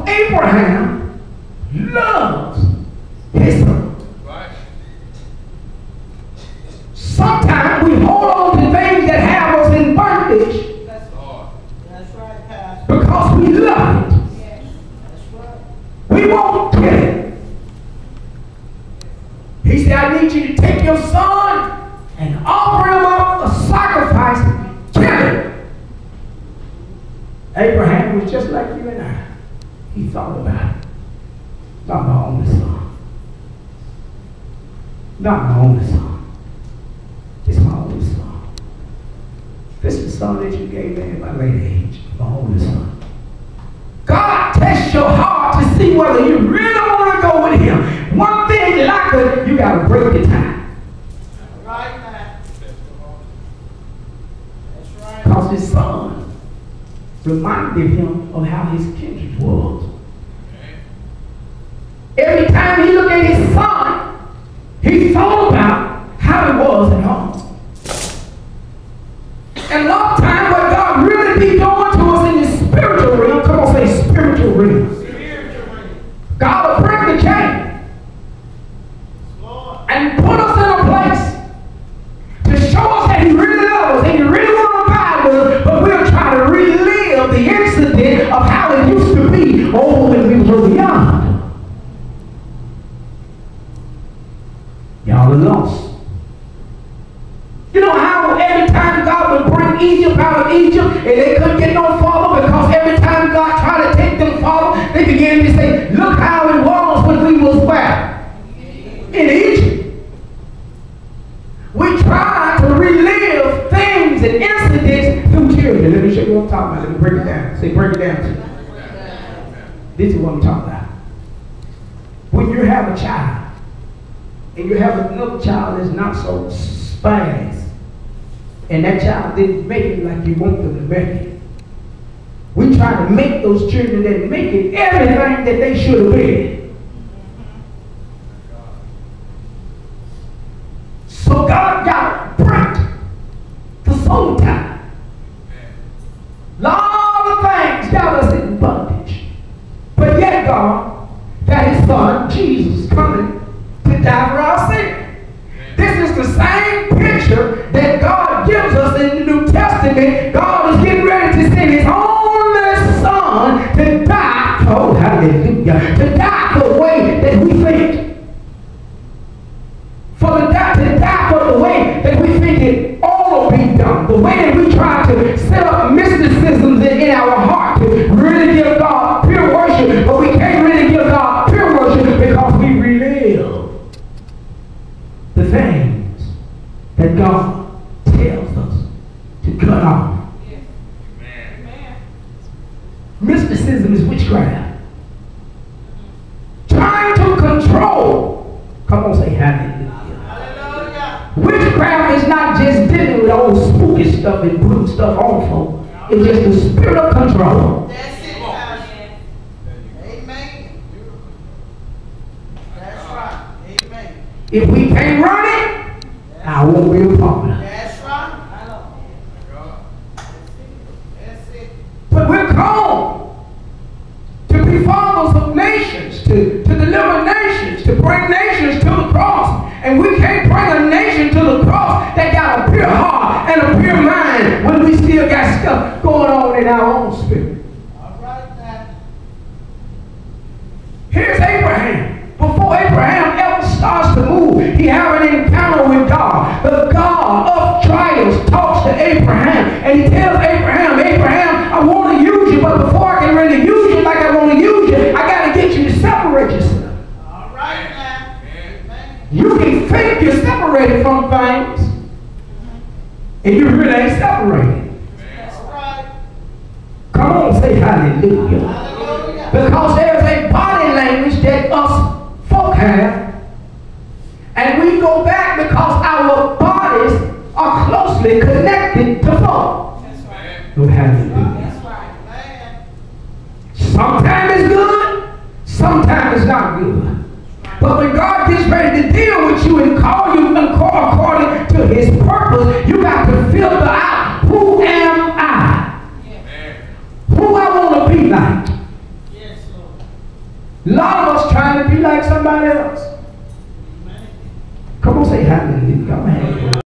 Because Abraham loves his son. Right. Sometimes we hold on to things that have us in bondage. That's right, Pastor. Because we love it. Yes. That's right. We won't kill it. He said, I need you to take your son and offer him up a sacrifice. Kill him. Abraham was just like you and I. He thought about it. Not my only son. Not my only son. It's my only son. This is the son that you gave me at my late age. My only son. God tests your heart to see whether you really want to go with him. One thing like it, you got to break the tie. Right, man. That's right. Because his son reminded him of how his kindred was. Every time he looked at his son, he thought about how it was at home. And a lot of times what God really be doing to us in the spiritual realm, come on, say spiritual realm. God will break the chain and put us in a place to show us that he really loves us and he really wants to abide with us, but we'll try to relive the incident of how it used to be when we were beyond. Y'all are lost. You know how every time God would bring Egypt out of Egypt and they couldn't get no farther because every time God tried to take them farther, they began to say, look how it was when we was where? In Egypt. We try to relive things and incidents through children. Let me show you what I'm talking about. Let me break it down. Say, break it down to me. This is what I'm talking about. When you have a child, and you have another child that's not so fast, and that child didn't make it like you want them to make it. We try to make those children that make it everything that they should have been. So God got to break the soul tie. A lot of things got us in bondage. But yet God, that his son, Jesus, coming to die for our sin. This is the same picture that God gives us in the New Testament. God is getting ready to send his only son to die, oh hallelujah, to die the way that we think. To die for the way that we think it ought to be done. The way that we try to set up mysticisms in our heart to really give God pure worship, but we can't really give God pure worship because we relive the things that God tells us to cut off. Amen. Mysticism is witchcraft. Trying to control. Come on, say hallelujah. Hallelujah. Witchcraft is not just dealing with old spooky stuff and putting stuff on folk. It's just the spirit of control. That's it, Pastor. Amen. That's right. Amen. If we can't run it, I won't be a part of it. That's right. I know. That's it. But we're called to be fathers of nations, to deliver nations, to bring nations to the cross. And we can't bring a nation to the cross that got a pure heart and a pure mind when we still got stuff going on in our own spirit. All right, now. Here's Abraham. Before Abraham ever starts to move, he has an encounter with God. The God of trials talks to Abraham, and he tells Abraham, Abraham, I want to use you, but before I can really use you like I want to use you, I got to get you to separate yourself. All right, now. Amen. You can think you're separated from things, and you really ain't separated. That's right. Come on, say hallelujah. Hallelujah. Because there's a body language that us folk have, and we go back because our bodies are closely connected to folk. That's right. Oh, hallelujah. That's right, man. Sometimes it's good, sometimes it's not good. But when God gets ready to deal with you and call you according to his purpose, you got to filter out, who am I? Yes. Who I want to be like? Yes, Lord. A lot of us trying to be like somebody else. Come on, say hallelujah. Come on.